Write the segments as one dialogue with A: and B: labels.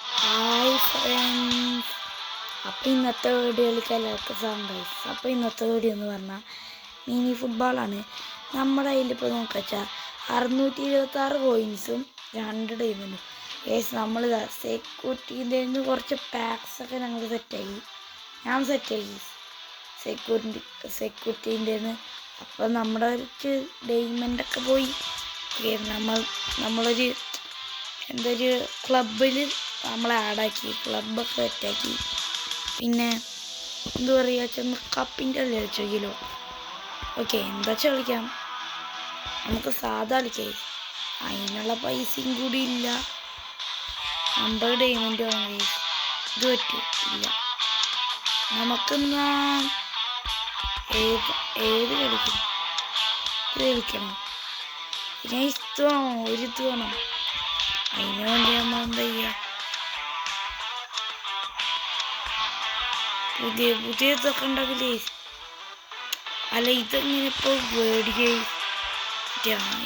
A: Hi friends. അപ്പോൾ ഇന്നത്തെ വീഡിയോയിലേക്ക് എല്ലാവർക്കും സ്വാഗതം. അപ്പോൾ ഇന്നത്തെ വീഡിയോ എന്ന് പറഞ്ഞാൽ മിനി ഫുട്ബോളാണ്. നമ്മുടെ കയ്യിലിപ്പോൾ നോക്കിച്ചാൽ 626 കോയിൻസും 2 ഡയമണ്ടും. നമ്മൾ സെക്യൂരിറ്റീൻ്റെ നിന്ന് കുറച്ച് പാക്സൊക്കെ ഞങ്ങൾ സെറ്റാക്കി. ഞാൻ സെറ്റാക്കി സെക്യൂരിറ്റീൻ്റെ നിന്ന്. അപ്പോൾ നമ്മുടെ ഒരു ഡയമണ്ടൊക്കെ പോയി. നമ്മളൊരു എന്തൊരു ക്ലബിൽ നമ്മളെ ആഡാക്കി, ക്ലബ്ബൊക്കെ സെറ്റാക്കി. പിന്നെ എന്താ പറയുക, ചെന്ന് കപ്പിൻ്റെ കളി കളിച്ചോക്കിയല്ലോ. ഓക്കെ, എന്താ വെച്ചാൽ കളിക്കാം, നമുക്ക് സാധാ കളിക്കാം. അതിനുള്ള പൈസയും കൂടി ഇല്ല. 50 ഡയമണ്ട് വാങ്ങി ഇത് പറ്റും ഇല്ല. നമുക്കെന്നാ ഏത് കളിക്കും? ഇത് കളിക്കണം. പിന്നെ ഇത് വേണം, ഒരു ഇത് വേണം. അതിന് വേണ്ടി നമ്മൾ എന്താ ചെയ്യുക, പുതിയ ഇതൊക്കെ ഉണ്ടാക്കില്ലേ. അല്ല, ഇതെങ്ങനെ ഇപ്പോൾ മേടിക്കുക?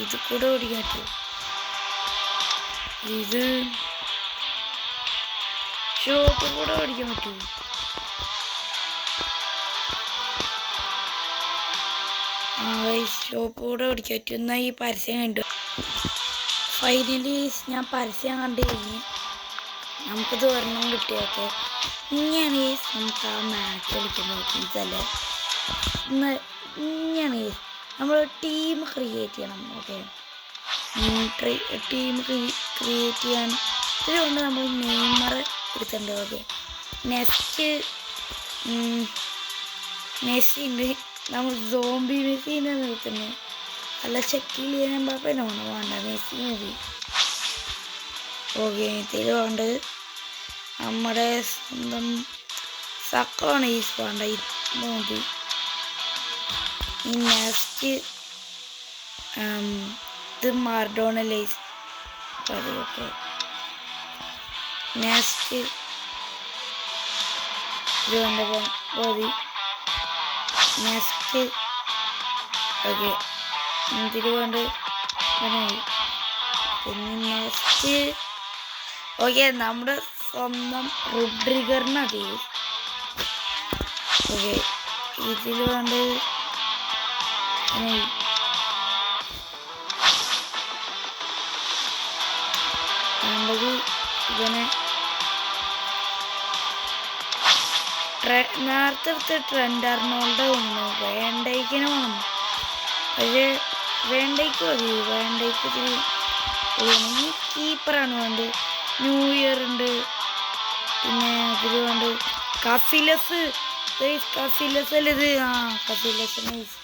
A: ഇത് കൂടെ മേടിക്കാൻ പറ്റുമോ? ഇത് ഷോപ്പ് കൂടെ മേടിക്കാൻ പറ്റുമോ? ഷോപ്പ് കൂടെ മേടിക്കാൻ പറ്റും. എന്നാൽ ഈ പരസ്യം കണ്ടു. ഫൈനലി ഞാൻ പരസ്യം കണ്ടു കഴിഞ്ഞ് നമുക്കിത് ഒരെണ്ണം കിട്ടിയൊക്കെ. ഇങ്ങനെ നമുക്ക് ആ മാച്ച് കളിക്കുമ്പോൾ ഇതല്ലേ ഇങ്ങനെ നമ്മൾ ടീം ക്രിയേറ്റ് ചെയ്യണം. ഓക്കെ, ടീം ക്രിയേറ്റ് ചെയ്യാൻ ഇതുകൊണ്ട് നമ്മൾ നെയ്മർ എടുത്തിട്ടുണ്ട്. ഓക്കെ, മെസ്സി ഉണ്ട്. നമ്മൾ സോംബി മെസ്സിനെ നിർത്തുന്നത്. അല്ല, ചെക്കിലിയൻ എംബാപ്പേനെ വേണ്ട, മെസ്സി മതി. ഓക്കെ, ഇതിൽ കൊണ്ട് നമ്മുടെ സ്വന്തം സക്കമാണ് ഈ വേണ്ട. മതി. ഈ നെക്സ്റ്റ് ഇത് മാർഡോണലൈസ്. ഓക്കെ, നെക്സ്റ്റ് ഇത് വേണ്ട മതി. നെക്സ്റ്റ് ഓക്കെ, ഇതിൽ വേണ്ട. പിന്നെ നെക്സ്റ്റ് ഓക്കെ, നമ്മുടെ സ്വന്തം റോഡ്രിഗറിനത്. ഓക്കെ, ഇതിൽ വേണ്ടത് ഇവനെ നേരത്തെ എടുത്ത് ട്രെൻഡ് അർണോൾഡ് വന്നു. വേണ്ടയ്ക്കിന് വേണം, പക്ഷേ വേണ്ടയ്ക്ക് മതി. വേണ്ടയ്ക്ക് ഇത്തിരി കീപ്പറാണ് വേണ്ടത്. ന്യൂ ഇയർ ഉണ്ട്. പിന്നെ ഇതിൽ വേണ്ട കസിലസ് അല്ല ഇത്. Casillas nice.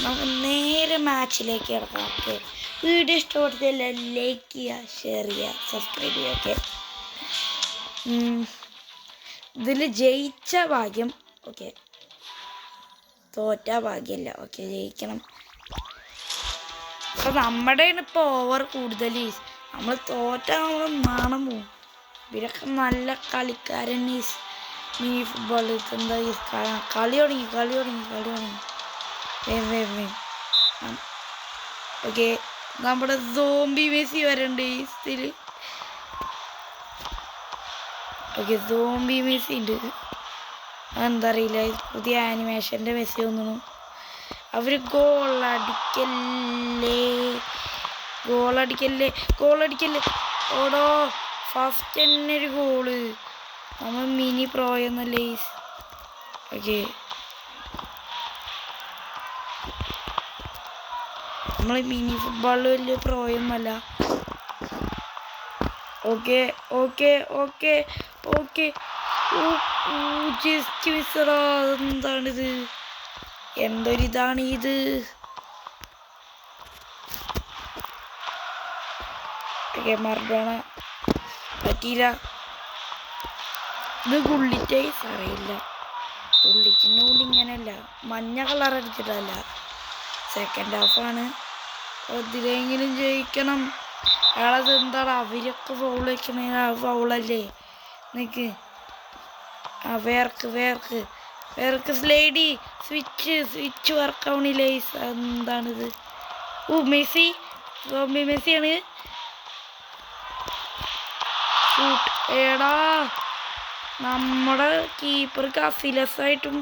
A: നമുക്ക് നേരെ മാച്ചിലേക്ക് കിടക്കാം. ഓക്കെ, വീഡിയോ ഇഷ്ടപ്പെടുത്തില്ല ലൈക്ക് ചെയ്യുക, ഷെയർ ചെയ്യുക, സബ്സ്ക്രൈബ് ചെയ്യുക. ഓക്കെ, ഇതിൽ ജയിച്ച ഭാഗ്യം. ഓക്കെ, തോറ്റ ഭാഗ്യമല്ല. ഓക്കെ, ജയിക്കണം. അപ്പം നമ്മുടെ ഇപ്പോൾ ഓവർ കൂടുതൽ. നമ്മൾ തോറ്റാൽ നമ്മൾ നാണം പോവും. ഇവരൊക്കെ നല്ല കളിക്കാരൻ. മിനി ഫുട്ബോൾ എന്താ കളി തുടങ്ങി. ഓക്കെ, നമ്മുടെ സോംബി മെസ്സി വരണ്ട് ഈ ഇതിൽ. ഓക്കെ, സോംബി മെസ്സി ഉണ്ട്. എന്താ അറിയില്ല, പുതിയ ആനിമേഷൻ്റെ മെസ്സി തോന്നുന്നു. അവർ ഗോളടിക്കല്ലേ. ഓടോ, ഫസ്റ്റ് തന്നെ ഒരു ഗോള്. നമ്മൾ മിനി പ്രോയൊന്നല്ലേ. ഓക്കെ, നമ്മൾ മിനി ഫുട്ബോളിൽ വലിയ പ്രോയൊന്നുമല്ല. Okay, just മിസ്സറാ. എന്താണിത്? എന്തൊരിതാണ് ഇത്? ഓക്കെ, മർഡോണ പറ്റിയില്ല. ഇത് ഗുള്ളിറ്റൈസ് അറിയില്ല. ഗുള്ളിച്ചിൻ്റെ ഉള്ളി ഇങ്ങനെയല്ല, മഞ്ഞ കളർ അടിച്ചിട്ടല്ല. സെക്കൻഡ് ഹാഫാണ്. അതിലെങ്കിലും ജയിക്കണം. അയാളത് എന്താണ് അവരൊക്കെ ഫൗൾ വയ്ക്കണേ? ഫൗളല്ലേ? നിക്ക്. വേർക്ക് സ്ലൈഡി സ്വിച്ച് വർക്കാവണില്ലേ? എന്താണിത്? മെസ്സി, സോംബി മെസ്സിയാണ്. ഷൂട്ട്. എടാ നമ്മുടെ കീപ്പർ കഫിലസായിട്ടും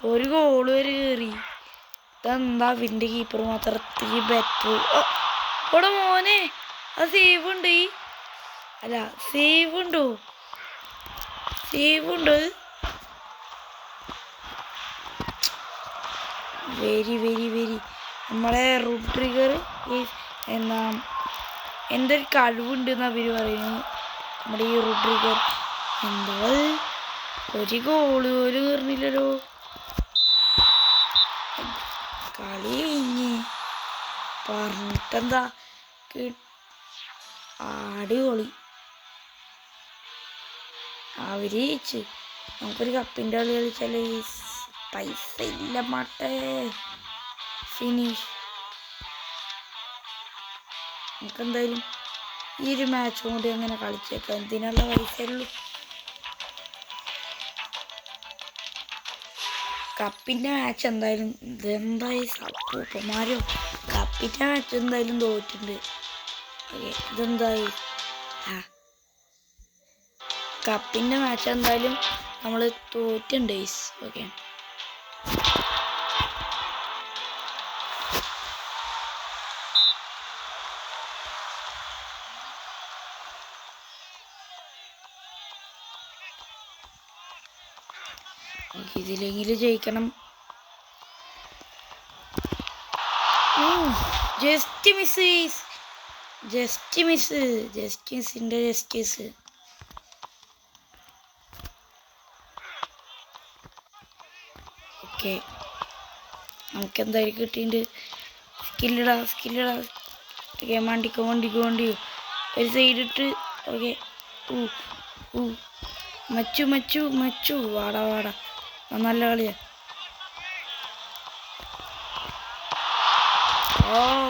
A: ഒരു ഗോള് വരെ കയറി. ഇതെന്താ അവൻ്റെ കീപ്പർ മാത്രത്തിൽ ബെറ്റർ. ഇവിടെ മോനെ അത് സേവ് ഉണ്ട്. അല്ല സേവ് ഉണ്ടോ? സേവ് ഉണ്ട്. Very very very. നമ്മളെ റോഡ്രിഗർ എന്നാ എന്തൊരു കഴിവുണ്ടെന്ന് അവർ പറയുന്നു. നമ്മുടെ ഈ റോഡ്രിഗർ എന്താ ഒരു ഗോള് പോലും കയറുന്നില്ലല്ലോ. കളി കഴിഞ്ഞ് പറഞ്ഞിട്ടെന്താ അടിപൊളി. അവര് ജയിച്ച് നമുക്കൊരു കപ്പിൻ്റെ കളി കളിച്ചാല് പൈസ ഇല്ല മാട്ടേ. ഫിനിഷ്. നമുക്കെന്തായാലും ഈ ഒരു മാച്ചും കൂടി അങ്ങനെ കളിച്ചേക്കാം. എന്തിനുള്ള പൈസ ഉള്ളൂ. കപ്പിൻ്റെ മാച്ച് എന്തായാലും ഇതെന്തായി സപ്പൂപ്പന്മാരോ കപ്പിൻ്റെ മാച്ച് എന്തായാലും തോറ്റിട്ടുണ്ട്. ഓക്കെ ഇതെന്തായി കപ്പിൻ്റെ മാച്ച് എന്തായാലും നമ്മൾ തോറ്റുണ്ട്. ഓക്കെ ഇതിലെങ്കിലും ജയിക്കണം. Just miss. Just miss. Just മിസ്സിൻ്റെ ജസ്റ്റീസ്. ഓക്കെ നമുക്കെന്തായാലും കിട്ടിയിട്ടുണ്ട്. സ്കില്ലിടാ. ഓക്കെ വണ്ടിക്കോ ഒരു സൈഡിട്ട്. ഓക്കെ മച്ചു വാടാ നല്ല കളിയാ.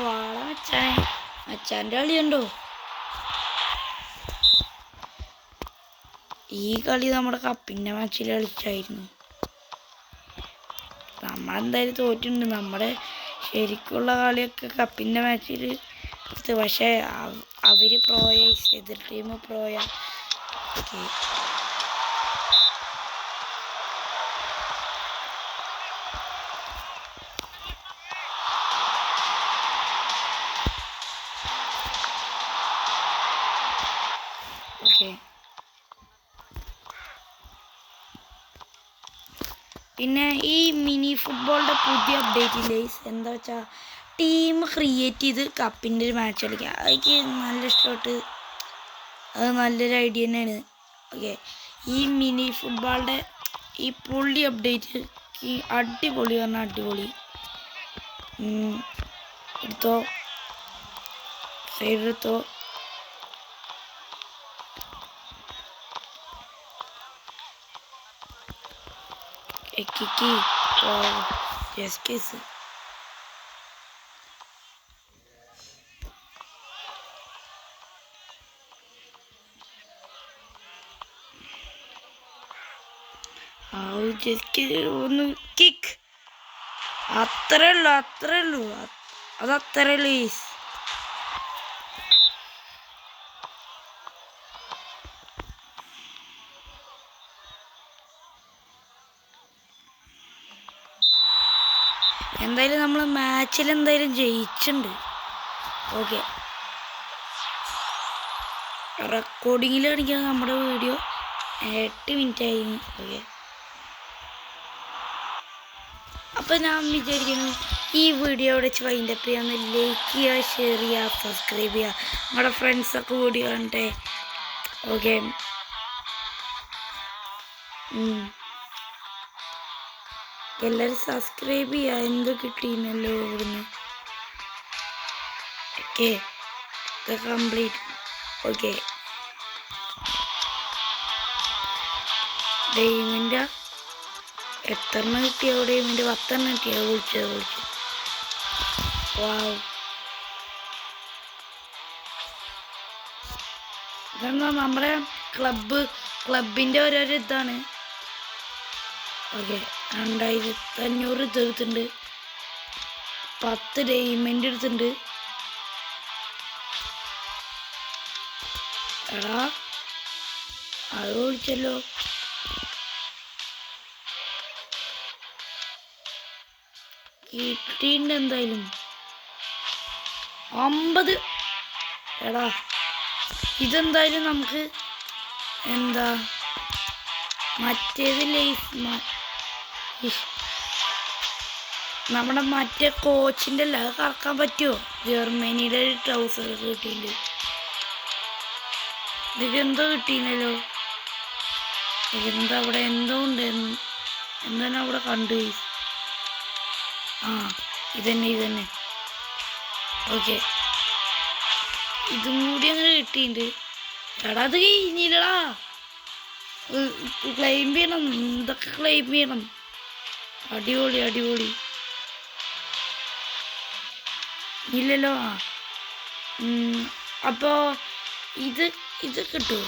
A: വാടാ മച്ചാൻ്റെ കളിയുണ്ടോ? ഈ കളി നമ്മുടെ കപ്പിൻ്റെ മാച്ചിൽ കളിച്ചായിരുന്നു. നമ്മളെന്തായാലും തോറ്റിട്ടുണ്ട്. നമ്മുടെ ശരിക്കുള്ള കളിയൊക്കെ കപ്പിൻ്റെ മാച്ചിൽ പക്ഷേ അവർ പ്രോയ എതിർ ടീം പ്രോയ. ഓക്കെ പിന്നെ ഈ മിനി ഫുട്ബോളിൻ്റെ പുതിയ അപ്ഡേറ്റ് ഇല്ലേ എന്താ വെച്ചാൽ ടീം ക്രിയേറ്റ് ചെയ്ത് കപ്പിൻ്റെ ഒരു മാച്ച് കളിക്കുക. അതൊക്കെ നല്ല ഇഷ്ടപ്പെട്ട്. അത് നല്ലൊരു ഐഡിയ തന്നെയാണ്. ഓക്കെ ഈ മിനി ഫുട്ബോളിൻ്റെ ഈ പുള്ളി അപ്ഡേറ്റ് ഈ അടിപൊളി പറഞ്ഞാൽ അടിപൊളി. എടുത്തോ സൈഡെടുത്തോ. കേസ് ഒന്ന് കിക്ക്. അത്രേ ഉള്ളൂ അത് അത്രേ ഉള്ളൂ. എന്തായാലും നമ്മൾ മാച്ചിൽ എന്തായാലും ജയിച്ചിട്ടുണ്ട്. ഓക്കെ റെക്കോർഡിങ്ങിൽ കാണിക്കുന്ന നമ്മുടെ വീഡിയോ 8 മിനിറ്റ് ആയിരുന്നു. ഓക്കെ അപ്പോൾ ഞാൻ വിചാരിക്കുന്നു ഈ വീഡിയോ അവിടെ വെച്ച് വൈൻഡപ്പ് ചെയ്യാൻ ലൈക്ക് ചെയ്യുക, ഷെയർ ചെയ്യുക, സബ്സ്ക്രൈബ് ചെയ്യുക. നിങ്ങളുടെ ഫ്രണ്ട്സൊക്കെ വീഡിയോ കാണട്ടെ. ഓക്കെ എല്ലാവരും സബ്സ്ക്രൈബ് ചെയ്യുക. എന്തോ കിട്ടിയെന്നല്ലോ ഇവിടുന്ന്. Okay complete. ഓക്കെ ഡെയിമിൻ്റെ എത്രണ്ണം കിട്ടിയോ? ഡെയിമിൻ്റെ 10 കിട്ടിയോ? വിളിച്ചു വാവ്. ഇതെന്താ നമ്മുടെ ക്ലബിൻ്റെ ഓരോരോ ഇതാണ്. ഓക്കെ 2500 ഇത് എടുത്തിട്ടുണ്ട്. 10 ഡയമണ്ട് എടുത്തിട്ടുണ്ട്. എടാ അത് വിളിച്ചല്ലോ. കിട്ടിണ്ട് എന്തായാലും 50. എടാ ഇതെന്തായാലും നമുക്ക് എന്താ മറ്റേത് നമ്മുടെ മറ്റേ കോച്ചിൻ്റെ അല്ല അത് കറക്കാൻ പറ്റുമോ? ജർമ്മനിയുടെ ഒരു ട്രൗസർ കിട്ടിയിട്ടുണ്ട്. ഇതെന്തോ കിട്ടിയില്ലല്ലോ. എന്താ അവിടെ എന്തോ ഉണ്ട്. എന്താണ് അവിടെ കണ്ടു. ആ ഇതന്നെ. ഓക്കെ ഇതും കൂടി അങ്ങനെ കിട്ടിയിട്ടുണ്ട്. എടാ അത് കഴിഞ്ഞില്ലടാ. ക്ലെയിം ചെയ്യണം. ഇതൊക്കെ ക്ലെയിം ചെയ്യണം. അടിപൊളി. ഇല്ലല്ലോ. അപ്പോൾ ഇത് കിട്ടുമോ?